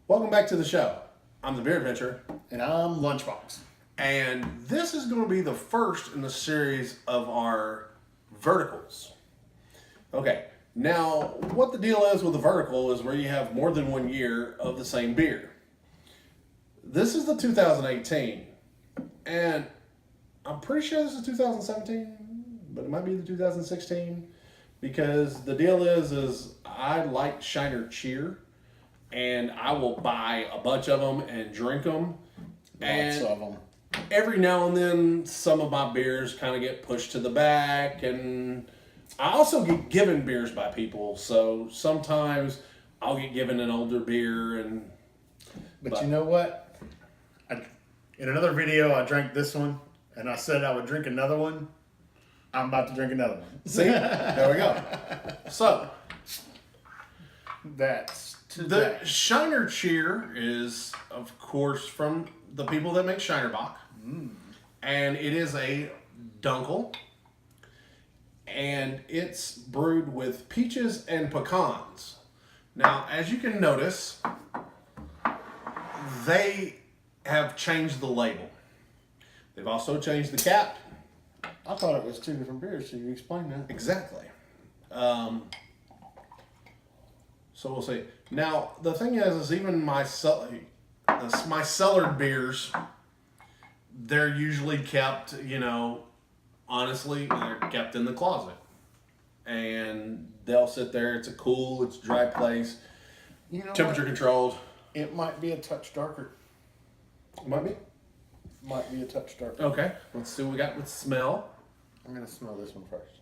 Welcome back to the show. I'm the Beer Adventure. And I'm Lunchbox. And this is going to be the first in the series of our verticals. Okay, now what the deal is with a vertical is where you have more than 1 year of the same beer. This is the 2018, and I'm pretty sure this is 2017, but it might be the 2016, because the deal is I like Shiner Cheer, and I will buy a bunch of them and drink them. Lots of them. Every now and then, some of my beers kind of get pushed to the back, and I also get given beers by people. So sometimes I'll get given an older beer, But you know what? In another video, I drank this one, and I said I would drink another one. I'm about to drink another one. see, there we go. So That's the Shiner Cheer is, of course, from the people that make Shinerbach, and it is a Dunkel, and it's brewed with peaches and pecans. Now, as you can notice, they have changed the label. They've also changed the cap. I thought it was two different beers, so you explain that. Exactly. So we'll see. Now, the thing is even my cellared beers, they're usually kept, honestly, they're kept in the closet. And they'll sit there. It's a cool, it's a dry place. Temperature controlled. It might be a touch darker. Might be. Might be a touch darker. Okay. Let's see what we got with smell. I'm going to smell this one first.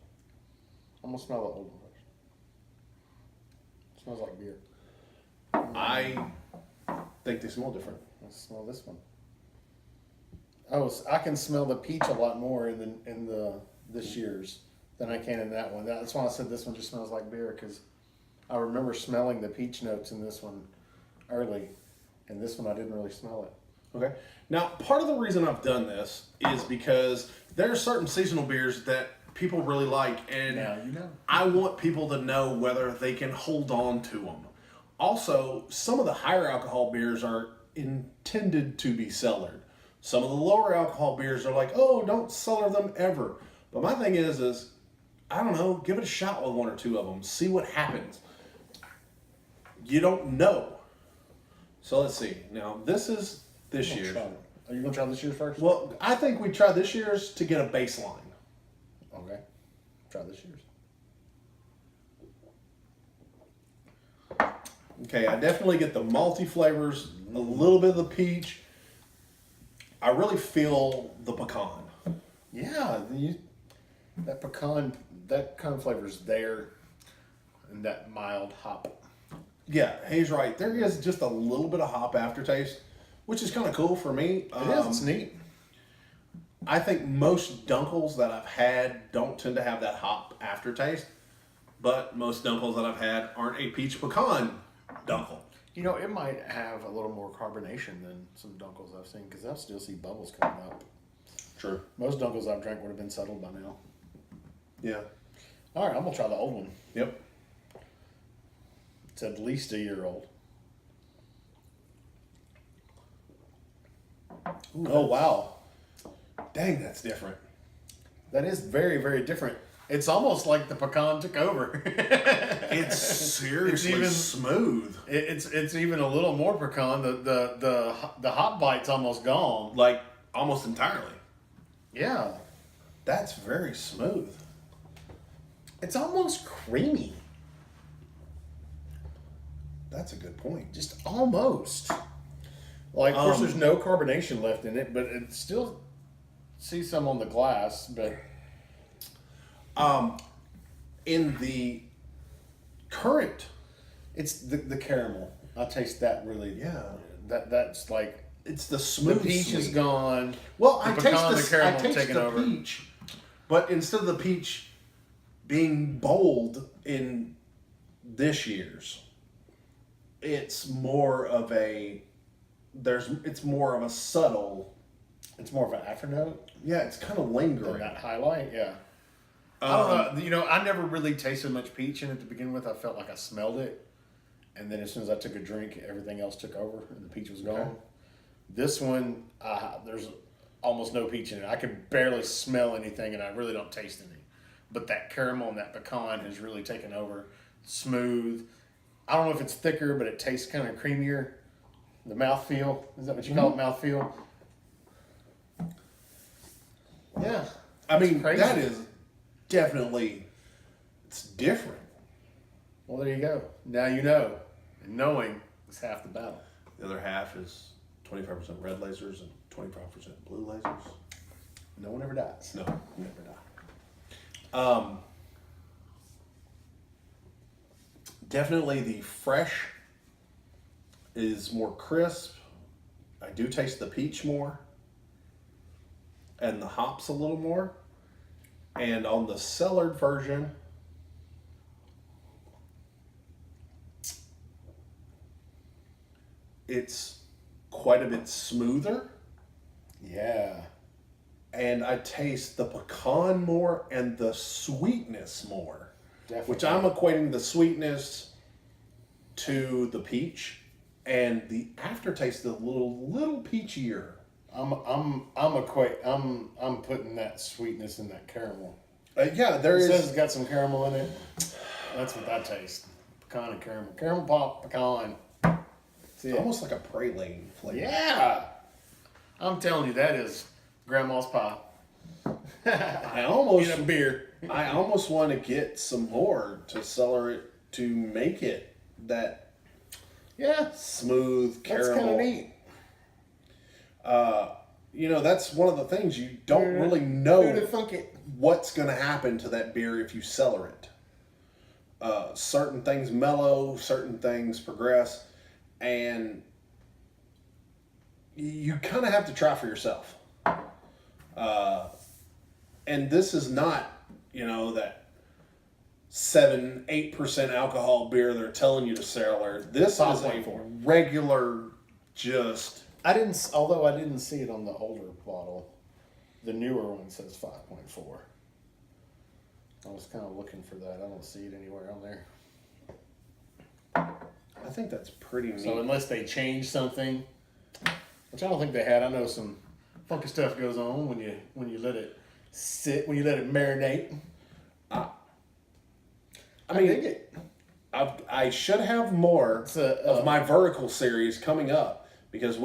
I'm going to smell the old one first. It smells like beer. I think they smell different. Let's smell this one. Oh, I can smell the peach a lot more in this year's than I can in that one. That's why I said this one just smells like beer, because I remember smelling the peach notes in this one early, and this one I didn't really smell it. Okay. Now, part of the reason I've done this is because there are certain seasonal beers that people really like, and Now you know. I want people to know whether they can hold on to them. Also, some of the higher alcohol beers are intended to be cellared. Some of the lower alcohol beers are like, oh, don't cellar them ever. But my thing is I don't know, give it a shot with one or two of them. See what happens. You don't know. So let's see. Now, this is this year. Are you going to try this year's first? Well, I think we try this year's to get a baseline. Okay. Try this year's. Okay, I definitely get the malty flavors, a little bit of the peach. I really feel the pecan. Yeah, that pecan flavor's there, and that mild hop. Yeah, he's right. There is just a little bit of hop aftertaste, which is kind of cool for me. It is. It's neat. I think most Dunkels that I've had don't tend to have that hop aftertaste, but most Dunkels that I've had aren't a peach pecan Dunkel. It might have a little more carbonation than some Dunkels I've seen, because I still see bubbles coming up. True. Most Dunkels I've drank would have been settled by now. Yeah. All right, I'm going to try the old one. Yep. It's at least a year old. Ooh, oh, wow. Dang, that's different. That is very, very different. It's almost like the pecan took over. It's seriously smooth. It's even a little more pecan. The hop bite's almost gone. Like, almost entirely. Yeah. That's very smooth. It's almost creamy. That's a good point. Just almost. Like, of course, there's no carbonation left in it, but it still see some on the glass. But in the current, it's the caramel. I taste that really. Yeah. That's like, it's the smooth. the peach is gone. Well, the I pecan, taste the caramel I taste taking the over. peach, but instead of the peach being bold in this year's, it's more of a subtle. It's more of an afternote. Yeah, it's kind of Than lingering. that highlight. Yeah. I don't know. I never really tasted much peach in it to begin with. I felt like I smelled it. and then as soon as I took a drink, everything else took over, and the peach was gone. Okay. This one, there's almost no peach in it. I could barely smell anything, and I really don't taste any. But that caramel and that pecan has really taken over. Smooth. I don't know if it's thicker, but it tastes kind of creamier. The mouthfeel, is that what you call it, mouthfeel? Yeah. I mean, crazy. that is definitely, it's different. Well, there you go. Now you know. And knowing is half the battle. The other half is 25% red lasers and 25% blue lasers. No one ever dies. No, never die. Definitely the fresh is more crisp. I do taste the peach more. And the hops a little more. And on the cellared version, it's quite a bit smoother. Yeah. And I taste the pecan more and the sweetness more. Definitely. Which I'm equating the sweetness to the peach, and the aftertaste is a little peachier. I'm putting that sweetness in that caramel. Yeah, there It is. says it's got some caramel in it. That's what I taste. Pecan and caramel. Caramel pop, pecan. See it? Almost like a praline flavor. Yeah. I'm telling you, that is grandma's pie. I almost In a beer. I almost want to get some more to cellar it to make it that Yeah. smooth caramel. That's kind of neat. You know, that's one of the things you don't really Who'd know have thunk it? what's going to happen to that beer if you cellar it. Certain things mellow, certain things progress, and you kind of have to try for yourself. And this is not, you know, that 7-8% alcohol beer they're telling you to cellar. This is a 5.4. regular, just Although I didn't see it on the older bottle. The newer one says 5.4. I was kind of looking for that. I don't see it anywhere on there. I think that's pretty neat. So unless they change something, which I don't think they had. I know some funky stuff goes on when you let it sit, when you let it marinate. I I dig mean, it. I should have more It's a, of my vertical series coming up because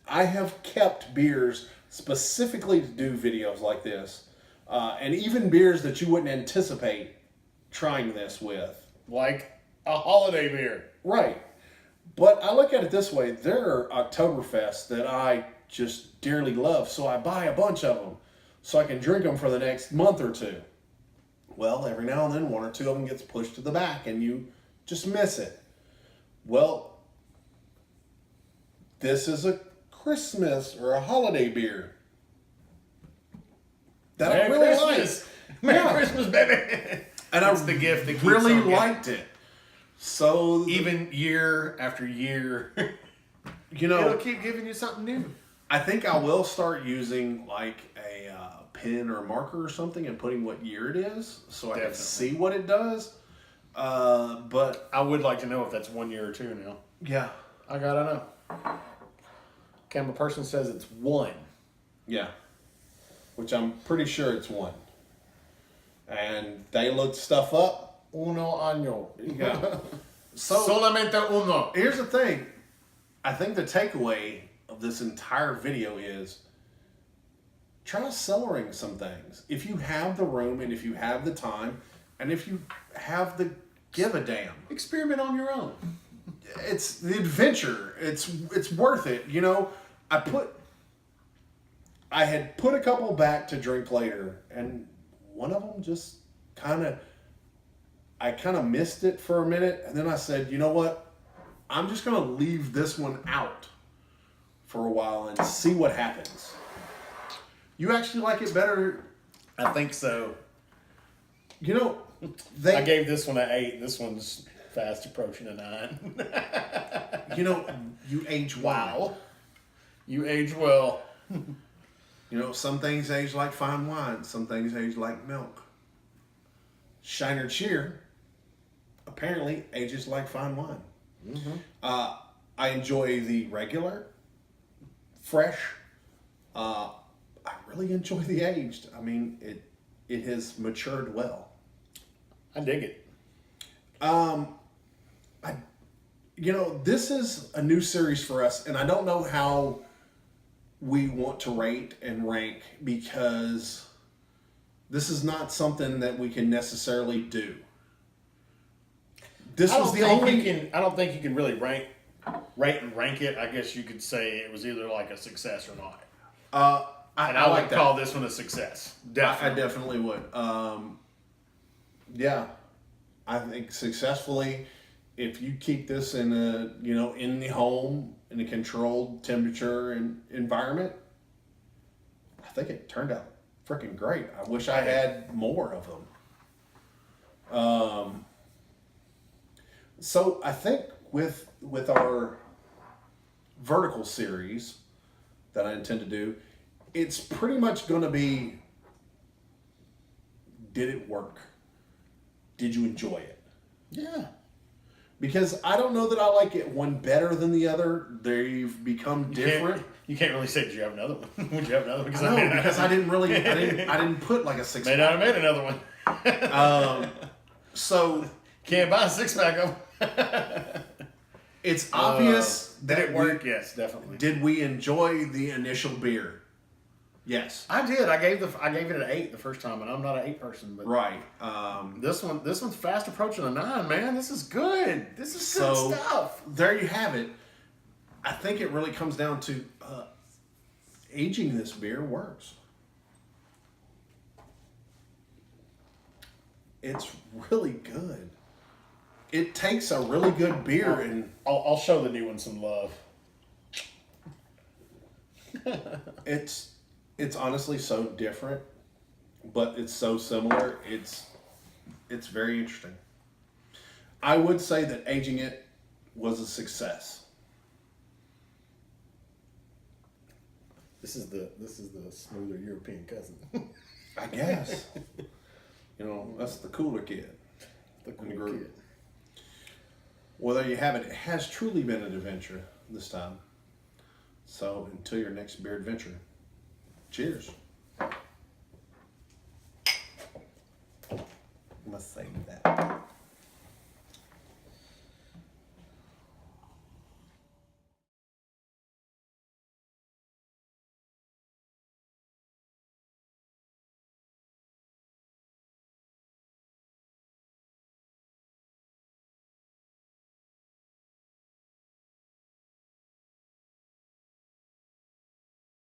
I have kept beers specifically to do videos like this, and even beers that you wouldn't anticipate trying this with. Like a holiday beer. Right. But I look at it this way. There are Oktoberfests that I just dearly love, so I buy a bunch of them so I can drink them for the next month or two. Well, every now and then one or two of them gets pushed to the back and you just miss it. Well, this is a Christmas or a holiday beer that I Merry really Christmas. like. Merry Yeah. Christmas, baby. And That's I the gift that keeps really on giving. liked it. So Even year after year, you know, it'll keep giving you something new. I think I will start using like a pen or marker or something and putting what year it is so I can Definitely. see what it does. But I would like to know if that's 1 year or two now. yeah, I gotta know. Camera person says it's 1. yeah, which I'm pretty sure it's one. And they looked stuff up. Uno año. Yeah. So Solamente uno. here's the thing. I think the takeaway of this entire video is try cellaring some things. If you have the room and if you have the time and if you have the give a damn. Experiment on your own. It's the adventure. It's worth it. You know, I had put a couple back to drink later and one of them just I kind of missed it for a minute and then I said, you know what? I'm just going to leave this one out for a while and see what happens. You actually like it better? I think so. You know, I gave this one an 8. This one's fast approaching a 9. you know, you age well. Wow. You age well. You know, some things age like fine wine. Some things age like milk. Shiner cheer. apparently ages like fine wine. Mm-hmm. I enjoy the regular, fresh. I really enjoy the aged. I mean, it has matured well. I dig it. This is a new series for us, and I don't know how we want to rate and rank because this is not something that we can necessarily do. This was the only. I don't think you can really rate and rank it. I guess you could say it was either like a success or not. I like would that. call this one a success. Definitely. I definitely would. Yeah, I think successfully, if you keep this in in the home in a controlled temperature and environment, I think it turned out freaking great. I wish I had more of them. So I think with our vertical series that I intend to do, it's pretty much going to be, did it work? Did you enjoy it? Yeah. Because I don't know that I like it one better than the other. They've become different. You can't really say, did you have another one? Would you have another one? Because I didn't put like a six. May not have made another one. So Can't buy a 6-pack of them. it's obvious Did that it work? Yes, definitely. Did we enjoy the initial beer? Yes. I did. I gave it an 8 the first time, and I'm not an 8 person, but Right. this one's fast approaching a 9, man. This is good. This is good stuff. There you have it. I think it really comes down to aging this beer works. It's really good. It takes a really good beer and I'll show the new one some love. it's honestly so different, but it's so similar. It's very interesting. I would say that aging it was a success. This is the smoother European cousin. I guess. That's the cooler kid. The in the cool group. kid. Well, there you have it. It has truly been an adventure this time. So until your next beer adventure, cheers.